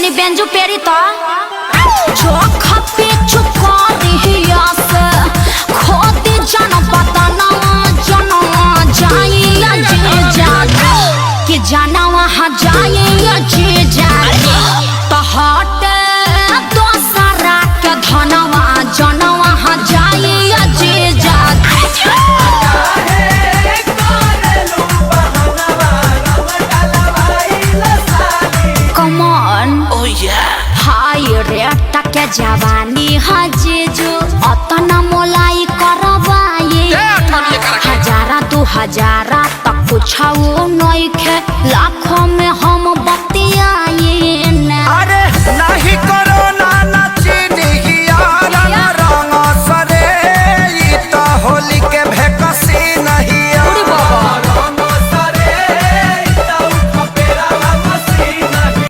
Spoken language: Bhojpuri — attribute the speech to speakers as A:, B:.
A: तनी बेंजू पेरी तो जो खपे चुका दिया से खोदी जान पता ना जाइए जे जागे कि जाना वहाँ जाइए जे जागे तो हट दोसरा के धनवा जाना वहाँ जाइए जे जागे Come on,
B: oh yeah,
A: हाय रे टके जवानी हजेजो अतना मोलाई करवाए हजारा 2000 तक कुछ नइखे